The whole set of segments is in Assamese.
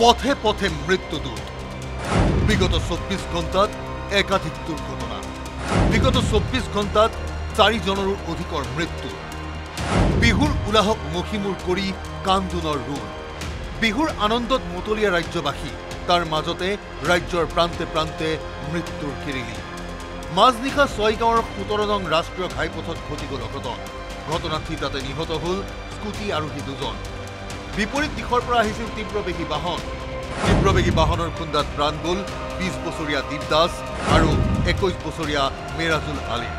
পথে পথে মৃত্যুদূত বিগত 24 ঘণ্টাত একাধিক দুৰ্ঘটনা বিগত 24 ঘণ্টাত 4 জনেৰও অধিকৰ মৃত্যু বিহুৰ উলাহক মখিমূৰ কৰি কান্দোনৰ ৰোল বিহুৰ আনন্দত মতলীয়া ৰাজ্যবাসী তাৰ মাজতে ৰাজ্যৰ প্ৰান্তে প্ৰান্তে মৃত্যুৰ কিৰিলি মাজনিশা 6 গাঁৱৰ 17 নং ৰাষ্ট্ৰীয় ঘাইপথত ঘটি গ'ল অঘটন ঘটনাত তাতে নিহত হ'ল স্কুটি আৰোহী দুজন বিপৰীত দিশৰ পৰা আহিছিল তীব্ৰবেগী বাহনৰ খুন্দাত প্ৰাণ গ'ল 20 বছৰীয়া দীপ দাস আৰু 21 বছৰীয়া মেৰাজুল আলী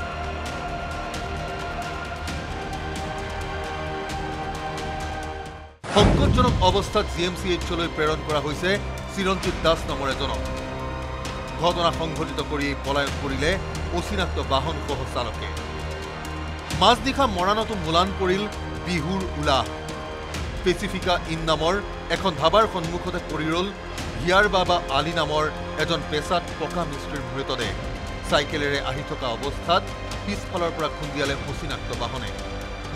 সংকটজনক অৱস্থাত জিএমচিএইচলৈ প্ৰেৰণ কৰা হৈছে চিৰঞ্জিত দাস নামৰ এজনক ঘটনা সংঘটিত কৰি পলায়ন কৰিলে অচিনাক্ত বাহনসহ চালকে মাজনিশা মৰাণতো মোলান পৰিল বিহুৰ উলাহ পেচিফিকা ইন নামৰ এখন ধাবাৰ সন্মুখতে পৰি ৰ'ল হিয়াৰ বাবা আলী নামৰ এজন পেছাত পকা মিস্ত্ৰীৰ মৃতদেহ চাইকেলেৰে আহি থকা অৱস্থাত পিছফালৰ পৰা খুন্দিয়ালে অচিনাক্ত বাহনে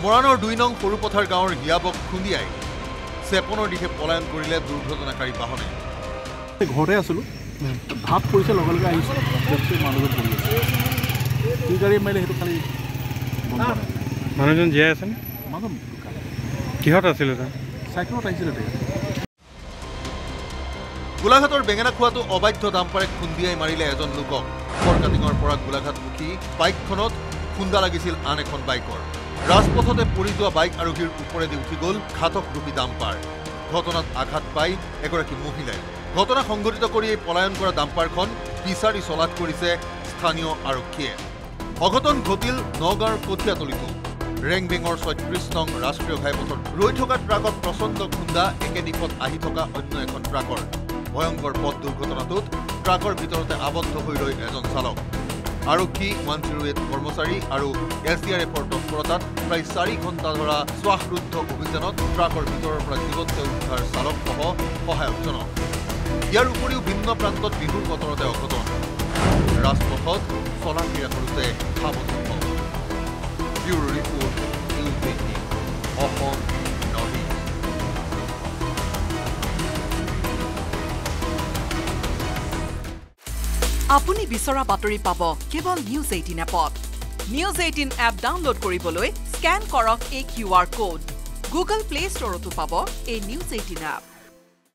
মৰাণৰ 2 নং সৰুপথাৰ গাঁৱৰ হিয়াবক খুন্দিয়াই চেপনৰ দিশে পলায়ন কৰিলে দুৰ্ঘটনাকাৰী বাহনে ঘৰতে আছিলোঁ ভাত পৰিছে লগে লগে আহিছোঁ মানুহজন পৰি আছে কি গাড়ী মাৰিলে সেইটো খালি মানুহজন জীয়াই আছেনে মানুহ কিহত আছিলে চাইকেলত আহিছিলে গোলাঘাটৰ বেঙেনাখোৱাটো অবাধ্য ডাম্পাৰে খুন্দিয়াই মাৰিলে এজন লোকক ফৰকাটিঙৰ পৰা গোলাঘাটমুখী বাইকখনত খুন্দা লাগিছিল আন এখন বাইকৰ ৰাজপথতে পৰি যোৱা বাইক আৰোহীৰ ওপৰেদি উঠি গ'ল ঘাতকৰূপী ডাম্পাৰ ঘটনাত আঘাত পাই এগৰাকী মহিলাই ঘটনা সংঘটিত কৰি এই পলায়ন কৰা ডাম্পাৰখন বিচাৰি চলাত কৰিছে স্থানীয় আৰক্ষীয়ে অঘটন ঘটিল নগাঁৱৰ কঠীয়াতলিতো ৰেংবেঙৰ 36 নং ৰাষ্ট্ৰীয় ঘাইপথত ৰৈ থকা ট্ৰাকত প্ৰচণ্ড খুন্দা একে দিশত আহি থকা অন্য এখন ট্ৰাকৰ ভয়ংকৰ পথ দুৰ্ঘটনাটোত ট্ৰাকৰ ভিতৰতে আবদ্ধ হৈ ৰৈ এজন চালক আৰক্ষী 108 কৰ্মচাৰী আৰু এছডিআৰএফৰ তৎপৰতাত প্ৰায় 4 ঘণ্টা ধৰা শ্বাসৰুদ্ধ অভিযানত ট্ৰাকৰ ভিতৰৰ পৰা জীৱন্ত উদ্ধাৰ চালকসহ সহায়কজনক ইয়াৰ উপৰিও ভিন্ন প্ৰান্তত বিহুৰ বতৰতে অঘটন ৰাজপথত চলা ক্ৰিয়া কৰোঁতে সাৱধান হওক ব্যুৰো ৰিপৰ্ট নিউজ 18 অসম নদী আপুনি বিচৰা বাতৰি পাব কেৱল নিউজ 18 এপত নিউজ 18 এপ ডাউনলোড কৰিবলৈ স্ক্যান কৰক এই QR কোড গুগল প্লে ষ্টৰতো পাব এই নিউজ 18 এপ